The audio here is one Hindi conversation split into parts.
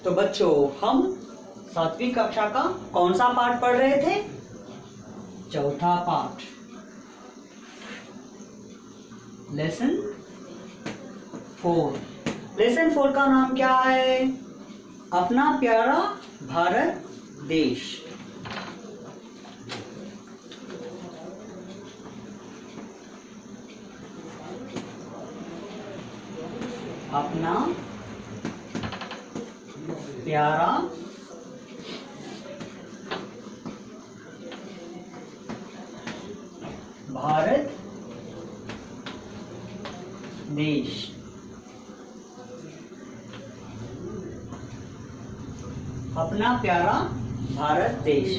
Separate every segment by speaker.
Speaker 1: तो बच्चों हम 7वीं कक्षा का कौन सा पाठ पढ़ रहे थे? चौथा पाठ, लेसन 4। लेसन 4 का नाम क्या है? अपना प्यारा भारत देश। अपना प्यारा भारत देश। अपना प्यारा भारत देश।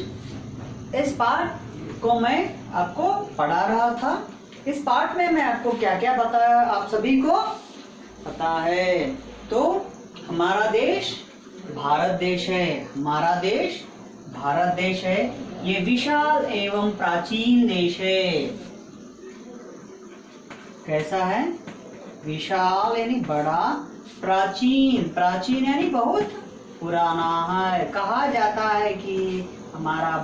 Speaker 1: इस पाठ को मैं आपको पढ़ा रहा था। इस पाठ में मैं आपको क्या क्या बताया आप सभी को पता है। तो हमारा देश भारत देश है। हमारा देश भारत देश है। ये विशाल एवं प्राचीन देश है। कैसा है? विशाल यानी बड़ा, प्राचीन, प्राचीन यानी बहुत पुराना है। कहा जाता है कि हमारा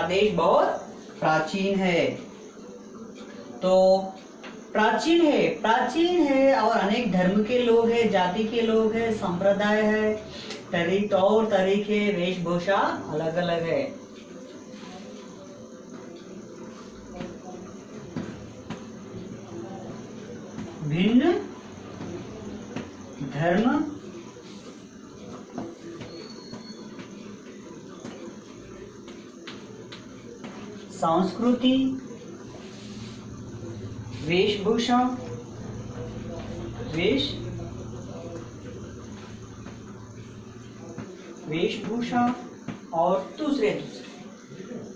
Speaker 1: देश बहुत प्राचीन है। तो प्राचीन है और अनेक धर्म के लोग हैं, जाति के लोग हैं, संप्रदाय है, तौर तरीके, वेशभूषा अलग अलग है। भिन्न धर्म, संस्कृति, वेशभूषा और दूसरे।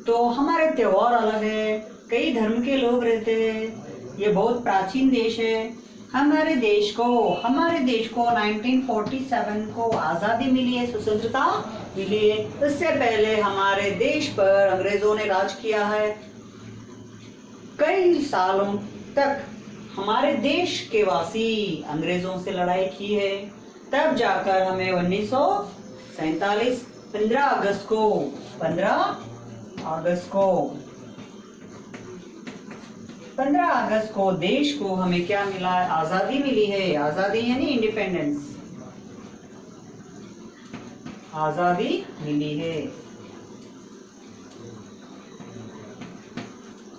Speaker 1: तो हमारे त्योहार अलग है, कई धर्म के लोग रहते हैं। ये बहुत प्राचीन देश है। हमारे देश को 1947 को आजादी मिली है, स्वतंत्रता मिली है। इससे पहले हमारे देश पर अंग्रेजों ने राज किया है। कई सालों तक हमारे देश के वासी अंग्रेजों से लड़ाई की है। तब जाकर हमें 1947 15 अगस्त को देश को हमें क्या मिला? आजादी मिली है। आजादी यानी इंडिपेंडेंस, आजादी मिली है।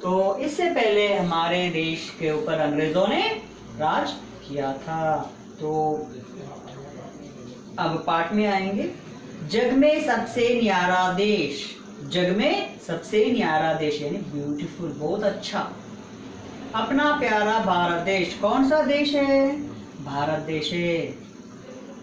Speaker 1: तो इससे पहले हमारे देश के ऊपर अंग्रेजों ने राज किया था। तो अब पाठ में आएंगे। जग में सबसे न्यारा देश, जग में सबसे न्यारा देश यानी ब्यूटीफुल, बहुत अच्छा। अपना प्यारा भारत देश, कौन सा देश है? भारत देश है।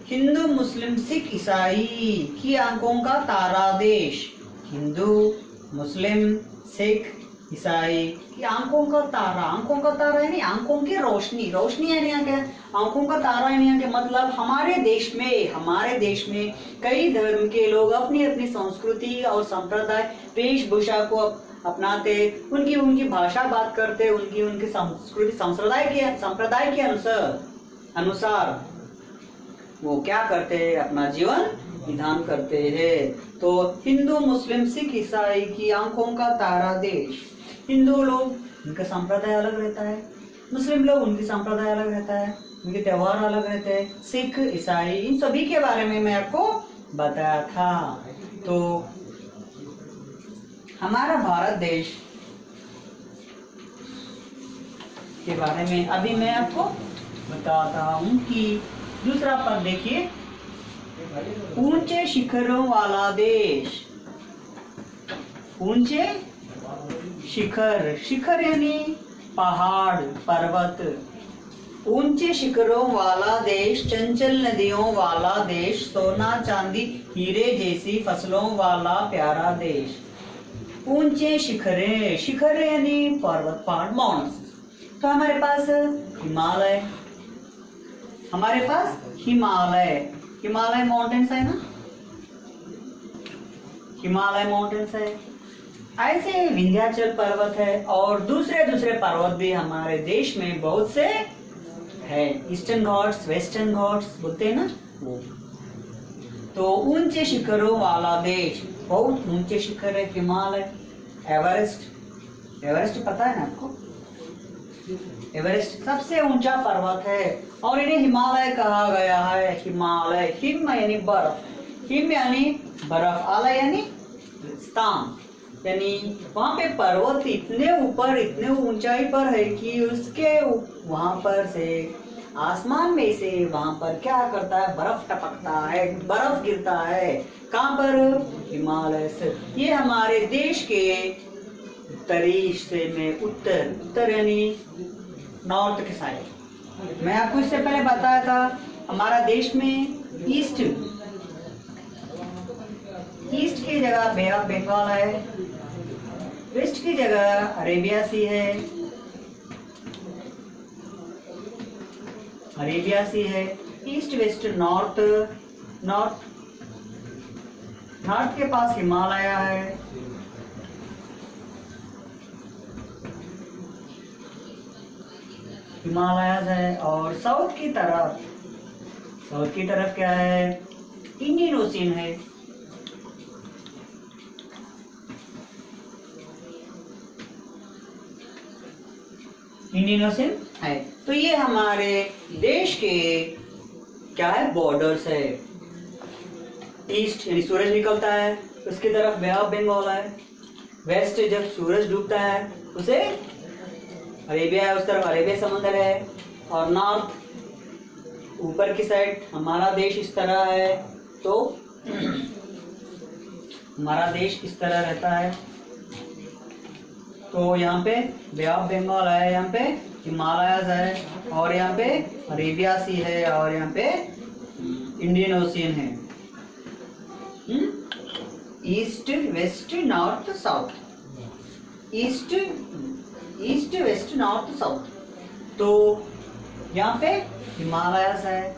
Speaker 1: हिंदू मुस्लिम सिख ईसाई की आंखों का तारा देश, हिंदू मुस्लिम सिख ईसाई की आंखों का तारा। आंखों का तारा यानी आंखों की रोशनी, रोशनी यानी क्या? आंखों का तारा यानी क्या? मतलब हमारे देश में कई धर्म के लोग अपनी अपनी संस्कृति और संप्रदाय, वेशभूषा को अपनाते, उनकी भाषा बात करते, उनकी संस्कृति संप्रदाय के अनुसार वो क्या करते हैं? अपना जीवन विधान करते हैं। तो हिंदू मुस्लिम सिख ईसाई की आंखों का तारा देश। हिंदू लोग, उनका संप्रदाय अलग रहता है। मुस्लिम लोग, उनकी संप्रदाय अलग रहता है, उनके त्योहार अलग रहते हैं। सिख ईसाई, इन सभी के बारे में मैं आपको बताया था। तो हमारा भारत देश के बारे में अभी मैं आपको बताता हूँ कि दूसरा पद देखिए, ऊंचे शिखरों वाला देश। ऊंचे शिखर, शिखर यानी पहाड़, पर्वत। ऊंचे शिखरों वाला देश, चंचल नदियों वाला देश, सोना चांदी हीरे जैसी फसलों वाला प्यारा देश। ऊंचे शिखरे, शिखर यानी पर्वत, पहाड़, माउंटेन्स। तो हमारे पास हिमालय माउंटेन्स है ना, हिमालय माउंटेन्स है। ऐसे विंध्याचल पर्वत है और दूसरे पर्वत भी हमारे देश में बहुत से है। ईस्टर्न घाट्स, वेस्टर्न घाट्स बोलते हैं ना वो। तो ऊंचे शिखरों वाला देश, बहुत ऊंचे शिखर है हिमालय। एवरेस्ट, एवरेस्ट पता है ना आपको? एवरेस्ट सबसे ऊंचा पर्वत है और इन्हें हिमालय कहा गया है। हिमालय, हिम यानी बर्फ, हिम यानी बर्फ, आलय यानी स्थान, यानी वहां पे पर्वत इतने ऊपर, इतने ऊंचाई पर है कि उसके वहां पर से आसमान में से वहां पर क्या करता है, बर्फ टपकता है, बर्फ गिरता है। कहां पर? हिमालय से। ये हमारे देश के उत्तरी हिस्से में, उत्तर यानी नॉर्थ के साइड। मैं आपको इससे पहले बताया था हमारा देश में ईस्ट की जगह बे ऑफ बंगाल है, वेस्ट की जगह अरेबिया सी है, अरेबिया सी है, ईस्ट वेस्ट नॉर्थ, नॉर्थ के पास हिमालय है, हिमालयस है। और साउथ की तरफ क्या है? इंडियन ओशियन है। इंडियन ओशियन है। तो ये हमारे देश के क्या है, बॉर्डर्स है। ईस्ट यानी सूरज निकलता है उसकी तरफ बे ऑफ बंगाल है, वेस्ट जब सूरज डूबता है उसे अरेबिया है, उस तरफ अरेबिया समुद्र है। और नॉर्थ ऊपर की साइड हमारा देश इस तरह है, तो हमारा देश इस तरह रहता है। तो यहाँ पे बे ऑफ बंगाल है, यहाँ पे हिमालयस है, और यहाँ पे अरेबिया सी है, और यहाँ पे इंडियन ओशियन है। East west north south, east west north south. तो यहाँ पे हिमालयस है,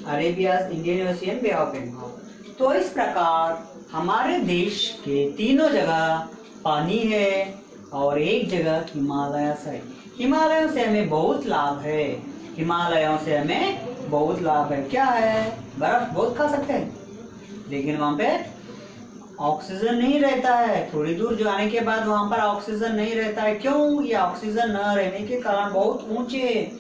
Speaker 1: Arabia, Indian Ocean, bay of Bengal. तो इस प्रकार हमारे देश के तीनों जगह पानी है और एक जगह हिमालयस है। हिमालयों से हमें बहुत लाभ है, हिमालयों से हमें बहुत लाभ है। क्या है? बर्फ बहुत खा सकते हैं, लेकिन वहां पे ऑक्सीजन नहीं रहता है। थोड़ी दूर जाने के बाद वहां पर ऑक्सीजन नहीं रहता है। क्यों? ये ऑक्सीजन न रहने के कारण बहुत ऊंचे,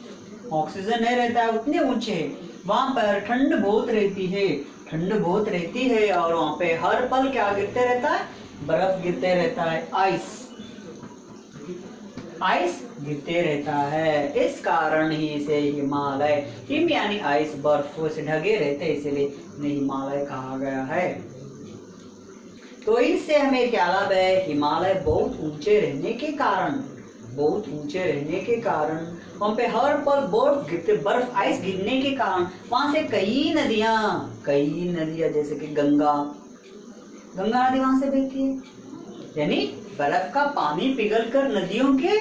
Speaker 1: ऑक्सीजन नहीं रहता है, उतने ऊंचे। वहां पर ठंड बहुत रहती है, ठंड बहुत रहती है, और वहां पे हर पल क्या गिरते रहता है? बर्फ गिरते रहता है, आइस गिरते रहता है। इस कारण ही इसे हिमालय, हिम यानी आइस, बर्फ से ढके रहते, इसलिए इन्हें हिमालय कहा गया है। तो इससे हमें क्या लाभ है? हिमालय बहुत ऊंचे रहने के कारण वहां पे हर पल बर्फ आइस गिरने के कारण वहां से कई नदियां जैसे कि गंगा नदी वहां से बहती है, यानी बर्फ का पानी पिघलकर नदियों के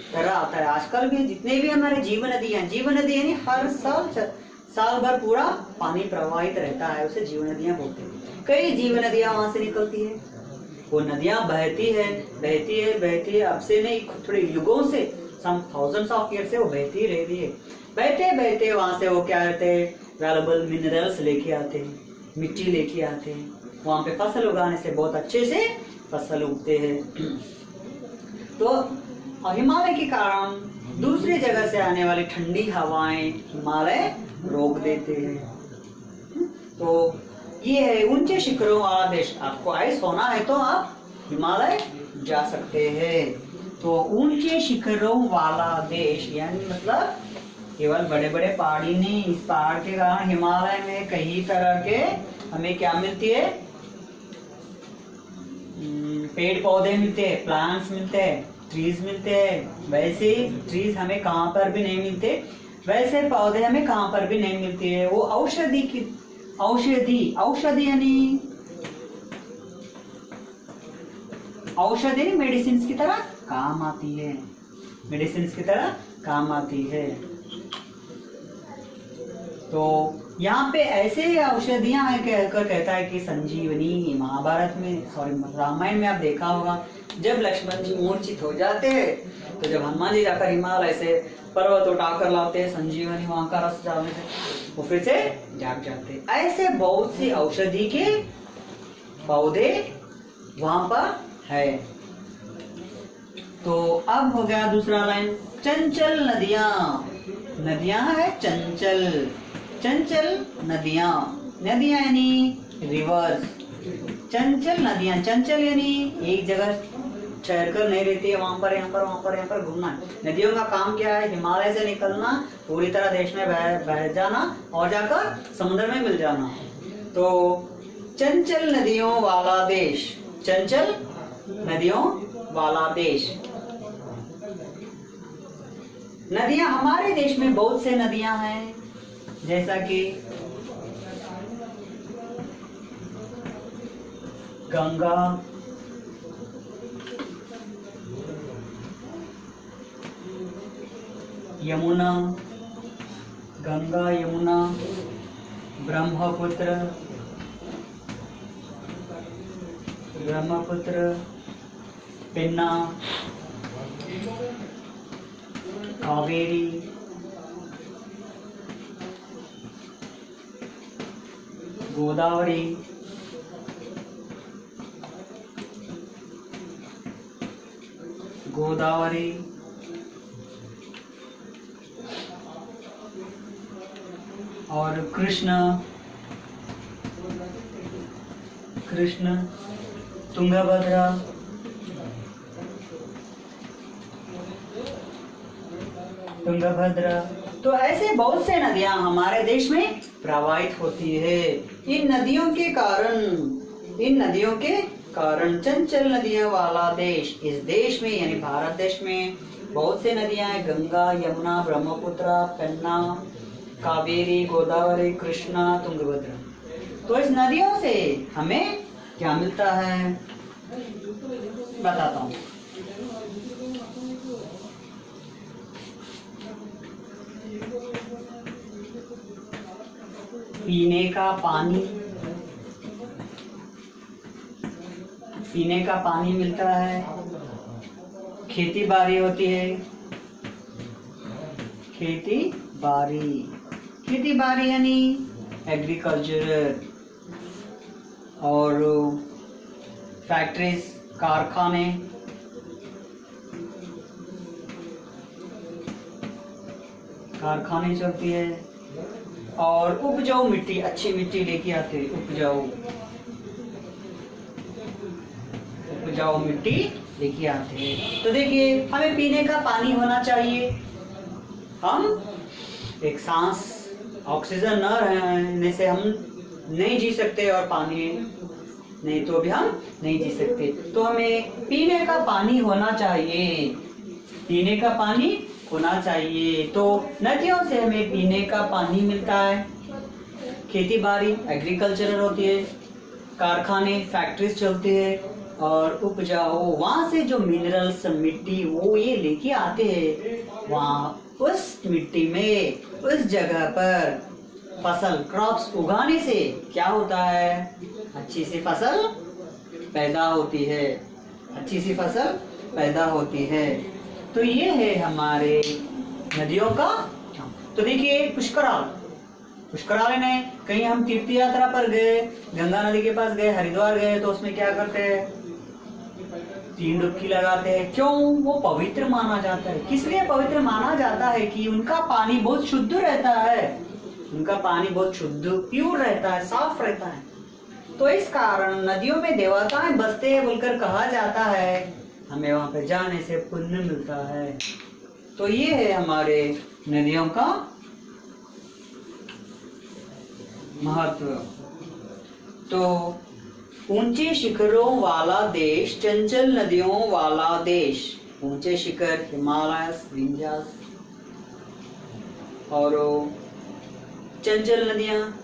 Speaker 1: तरह आता है। आजकल भी जितने भी हमारे जीवन नदी यानी हर साल भर पूरा पानी प्रवाहित रहता है, उसे जीवन नदियां बोलते हैं। कई जीवन नदियां वहां से निकलती है, वो नदियां बहती है, अब से नहीं, थोड़े युगों से, सम थाउजेंड्स ऑफ ईयर से वो बहती रहती है। बहते वहां से वो क्या करते हैं? वैल्यूएबल मिनरल्स लेके आते हैं, मिट्टी लेके आते हैं। वहां पे फसल उगाने से बहुत अच्छे से फसल उगते हैं। तो हिमालय के कारण दूसरी जगह से आने वाली ठंडी हवाएं हिमालय रोक देते हैं। तो ये है ऊंचे शिखरों वाला देश। आपको आइस होना है तो आप हिमालय जा सकते हैं। तो ऊंचे शिखरों वाला देश यानी मतलब केवल बड़े बड़े पहाड़ी नहीं, इस पहाड़ के कारण हिमालय में कई तरह के हमें क्या मिलती है? पेड़ पौधे मिलते हैं, प्लांट्स मिलते हैं, ट्रीज मिलते हैं। वैसे ट्रीज हमें कहाँ पर भी नहीं मिलते, वैसे पौधे हमें कहाँ पर भी नहीं मिलते है। वो औषधि मेडिसिन की तरह काम आती है, तो यहाँ पे ऐसे औषधियां हैं कहकर कहता है कि संजीवनी। महाभारत में, रामायण में आप देखा होगा, जब लक्ष्मण जी मूर्छित हो जाते हैं तो जब हनुमान जी जाकर हिमालय से पर्वत उठाकर लाते हैं संजीवनी, वहां का रस डालने से वो फिर से जाग जाते। ऐसे बहुत सी औषधि के पौधे वहां पर है। तो अब हो गया दूसरा लाइन, चंचल नदियां। नदियां है चंचल, चंचल नदियां, नदियां यानी रिवर्स। चंचल नदियां, चंचल यानी एक जगह ठहर कर नहीं रहती है, वहां पर यहाँ पर वहां पर यहाँ पर घूमना है। नदियों का काम क्या है? हिमालय से निकलना, पूरी तरह देश में बह जाना और जाकर समुद्र में मिल जाना। तो चंचल नदियों वाला देश, चंचल नदियों वाला देश। नदियां, हमारे देश में बहुत से नदियां हैं, जैसा कि गंगा, यमुना, गंगा यमुना, ब्रह्मपुत्र, ब्रह्मपुत्र, पेन्ना, कावेरी, गोदावरी, गोदावरी, और कृष्ण, कृष्ण, तुंगभद्रा, तुंगभद्रा। तो ऐसे बहुत से नदियां हमारे देश में प्रवाहित होती है। इन नदियों के कारण चंचल नदियों वाला देश, इस देश में यानी भारत देश में बहुत से नदियां हैं, गंगा, यमुना, ब्रह्मपुत्र, पेन्ना, कावेरी, गोदावरी, कृष्णा, तुंगभद्रा। तो इस नदियों से हमें क्या मिलता है बताता हूँ। पीने का पानी, पीने का पानी मिलता है, खेती बाड़ी होती है, खेती बाड़ी यानी एग्रीकल्चर, और फैक्ट्रीज, कारखाने, चलती है, और उपजाऊ मिट्टी, अच्छी मिट्टी लेके आते हैं, उपजाऊ मिट्टी लेके आते हैं। तो देखिए, हमें पीने का पानी होना चाहिए। हम एक सांस, ऑक्सीजन न रहने से हम नहीं जी सकते, और पानी नहीं तो भी हम नहीं जी सकते। तो हमें पीने का पानी होना चाहिए, पीने का पानी होना चाहिए। तो नदियों से हमें पीने का पानी मिलता है, खेती बाड़ी, एग्रीकल्चरल होती है, कारखाने, फैक्ट्रीज चलती है, और उपजाऊ, वहां से जो मिनरल्स, मिट्टी, वो ये लेके आते हैं। वहाँ उस मिट्टी में, उस जगह पर फसल, क्रॉप्स उगाने से क्या होता है? अच्छी सी फसल पैदा होती है, अच्छी सी फसल पैदा होती है। तो ये है हमारे नदियों का। तो देखिए, पुष्करालय में कहीं हम तीर्थ यात्रा पर गए, गंगा नदी के पास गए, हरिद्वार गए, तो उसमें क्या करते हैं? 3 डुबकी लगाते हैं। क्यों? वो पवित्र माना जाता है। किस लिए पवित्र माना जाता है? कि उनका पानी बहुत शुद्ध रहता है, उनका पानी बहुत शुद्ध, प्योर रहता है, साफ रहता है। तो इस कारण नदियों में देवताएं बसते हैं बोलकर कहा जाता है, हमें वहां पे जाने से पुण्य मिलता है। तो ये है हमारे नदियों का महत्व। तो ऊंचे शिखरों वाला देश, चंचल नदियों वाला देश। ऊंचे शिखर, हिमालय, विंध्यास, और चंचल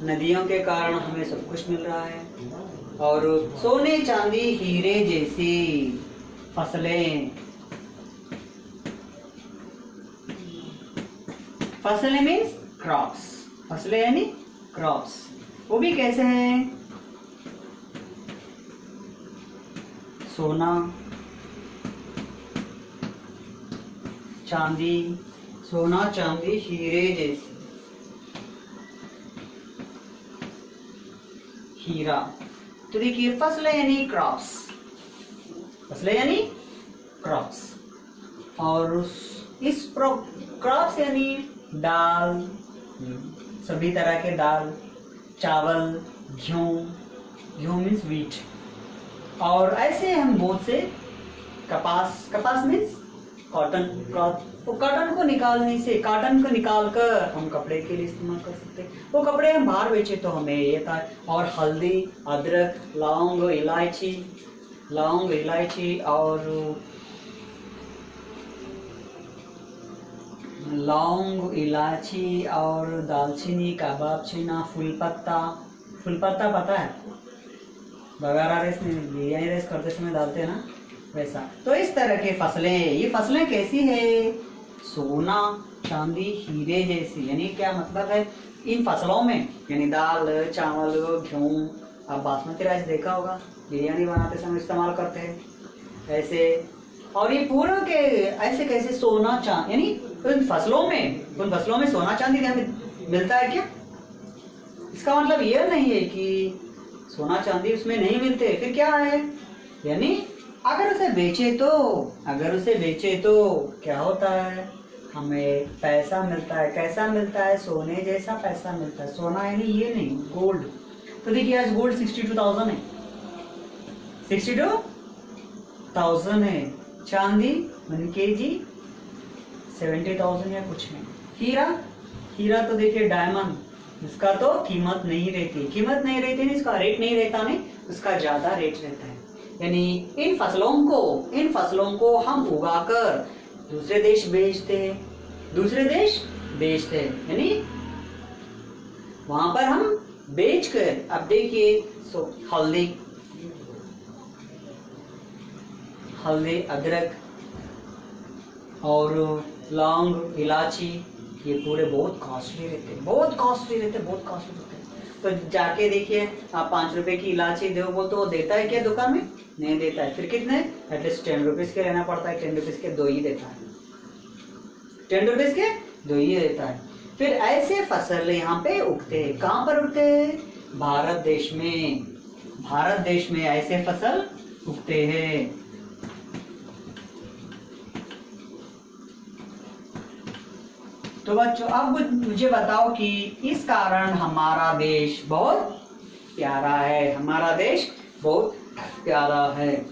Speaker 1: नदियों के कारण हमें सब कुछ मिल रहा है। और सोने, चांदी, हीरे जैसी फसलें, फसलें मीन्स क्रॉप्स, फसलें यानी क्रॉप्स, वो भी कैसे हैं? सोना, चांदी, सोना चांदी हीरे जैसी, हीरा। तो देखिए फसलें यानी क्रॉप्स, फसलें यानी क्रॉप्स, और इस क्रॉप्स यानी दाल, सभी तरह के दाल, चावल, गेहूं मीन्स वीट, और ऐसे हम बहुत से कपास मीन्स कॉटन, वो कॉटन को निकालने से, कॉटन को निकालकर हम कपड़े के लिए इस्तेमाल कर सकते हैं। वो कपड़े हम बाहर बेचे तो हमें ये था। और हल्दी, अदरक, लौंग, इलायची और लौंग, इलायची और दालचीनी, कबाब चीना, फूलपत्ता पता है, बगारा राइस में, बिरयानी राइस करते समय डालते हैं ना, वैसा। तो इस तरह के फसलें, ये फसलें कैसी है? सोना चांदी हीरे जैसी। यानी क्या मतलब है? इन फसलों में यानी दाल, चावल, गेहूं, आप बासमती राइस देखा होगा, बिरयानी बनाते समय इस्तेमाल करते हैं ऐसे। और ये पूरा के ऐसे कैसे सोना चांदी, यानी उन फसलों में सोना चांदी हमें मिलता है क्या? इसका मतलब यह नहीं है कि सोना चांदी उसमें नहीं मिलते। फिर क्या है? यानी अगर उसे बेचे तो क्या होता है? हमें पैसा मिलता है। कैसा मिलता है? सोने जैसा पैसा मिलता है। सोना यानी ये नहीं, गोल्ड। तो देखिए आज गोल्ड 62,000 है, 62,000 है। चांदी 1 kg 70,000 या कुछ नहीं। हीरा तो देखिए डायमंड, इसका तो कीमत नहीं रहती, इसका रेट नहीं रहता, नहीं उसका ज्यादा रेट रहता है। यानी इन फसलों को हम उगाकर दूसरे देश बेचते हैं, यानी वहां पर हम बेचकर। अब देखिए हल्दी, अदरक और लौंग, इलायची, ये पूरे बहुत कॉस्टली रहते हैं। तो जाके देखिए, आप 5 रुपए की इलायची दो तो वो देता है क्या दुकान में? नहीं देता है। फिर कितने? एटलीस्ट 10 रुपीज के लेना पड़ता है। 10 रुपीज के 2 ही देता है, 10 रुपीज के 2 ही देता है। फिर ऐसे फसल यहाँ पे उगते हैं। कहाँ पर उगते हैं? भारत देश में ऐसे फसल उगते हैं। तो बच्चों अब मुझे बताओ कि इस कारण हमारा देश बहुत प्यारा है।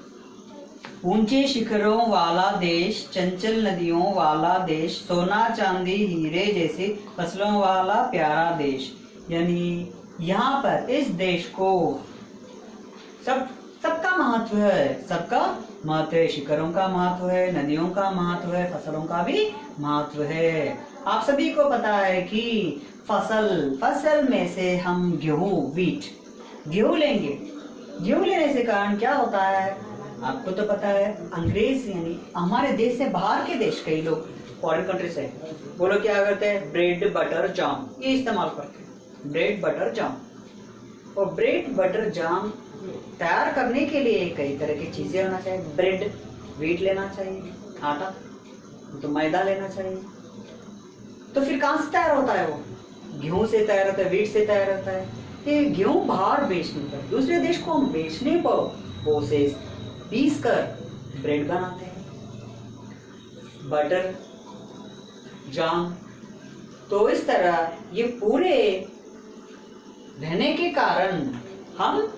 Speaker 1: ऊंचे शिखरों वाला देश, चंचल नदियों वाला देश, सोना चांदी हीरे जैसी फसलों वाला प्यारा देश। यानी यहाँ पर इस देश को सबका महत्व है। शिखरों का महत्व है, नदियों का महत्व है, फसलों का भी महत्व है। आप सभी को पता है कि फसल में से हम गेहूं लेंगे। गेहूं लेने से कारण क्या होता है? आपको तो पता है, अंग्रेज यानी हमारे देश से बाहर के देश, कई लोग फॉरेन कंट्री से, वो लोग क्या करते हैं? ब्रेड बटर जाम ये इस्तेमाल करते हैं। ब्रेड बटर जाम, और ब्रेड बटर जाम तैयार करने के लिए कई तरह की चीजें होना चाहिए। ब्रेड, व्हीट लेना चाहिए, आटा तो मैदा लेना चाहिए। तो फिर कहां से तैयार होता है? वो गेहूं से तैयार होता है, व्हीट से तैयार होता है। ये गेहूं बाहर बेचने पर, दूसरे देश को हम बेचने पर वो उसे पीस कर ब्रेड बनाते हैं, बटर जाम। तो इस तरह ये पूरे रहने के कारण हम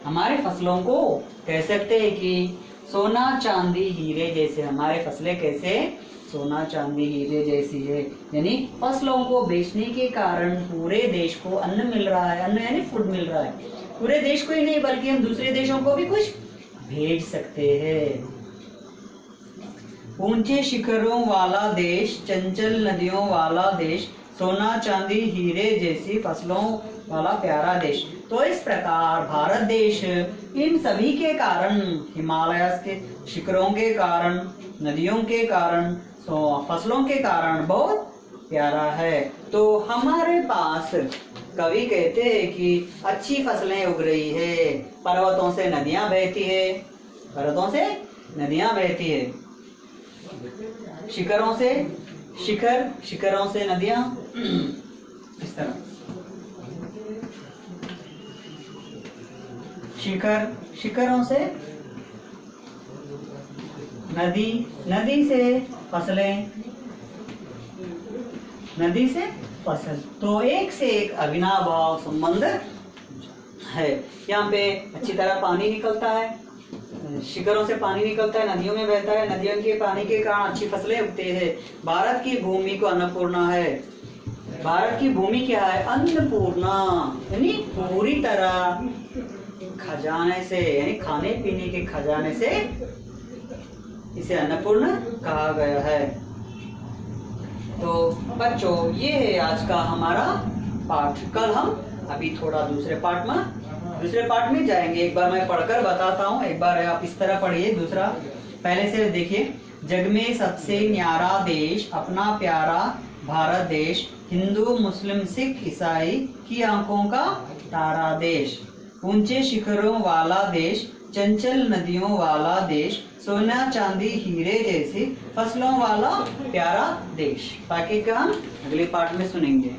Speaker 1: हमारे फसलों को कह सकते हैं कि सोना चांदी हीरे जैसे। हमारे फसलें कैसे? सोना चांदी हीरे जैसी है। यानी फसलों को बेचने के कारण पूरे देश को अन्न मिल रहा है। अन्न यानी फूड मिल रहा है। पूरे देश को ही नहीं बल्कि हम दूसरे देशों को भी कुछ भेज सकते हैं। ऊंचे शिखरों वाला देश, चंचल नदियों वाला देश, सोना चांदी हीरे जैसी फसलों वाला प्यारा देश। तो इस प्रकार भारत देश इन सभी के कारण, हिमालय के शिखरों के कारण, नदियों के कारण, फसलों के कारण बहुत प्यारा है। तो हमारे पास कवि कहते हैं कि अच्छी फसलें उग रही है, पर्वतों से नदियां बहती है, शिखरों से शिखर, शिखरों से नदियां, इस तरह शिखर, शिखरों से नदी, नदी से फसलें, नदी से फसल। तो एक से एक अविनाभाव संबंध है। यहाँ पे अच्छी तरह पानी निकलता है, शिखरों से पानी निकलता है, नदियों में बहता है, नदियों के पानी के कारण अच्छी फसलें उगती है। भारत की भूमि को अन्नपूर्णा है। भारत की भूमि क्या है? अन्नपूर्णा, यानी पूरी तरह खजाने से, यानी खाने पीने के खजाने से इसे अन्नपूर्ण कहा गया है। तो बच्चों, ये है आज का हमारा पाठ। कल हम अभी थोड़ा दूसरे पार्ट में जाएंगे। एक बार मैं पढ़कर बताता हूँ, एक बार आप इस तरह पढ़िए। दूसरा पहले से देखिए। जग में सबसे न्यारा देश अपना प्यारा भारत देश, हिंदू मुस्लिम सिख ईसाई की आंखों का तारा देश, ऊंचे शिखरों वाला देश, चंचल नदियों वाला देश, सोना चांदी हीरे जैसी फसलों वाला प्यारा देश। बाकी का हम अगले पार्ट में सुनेंगे।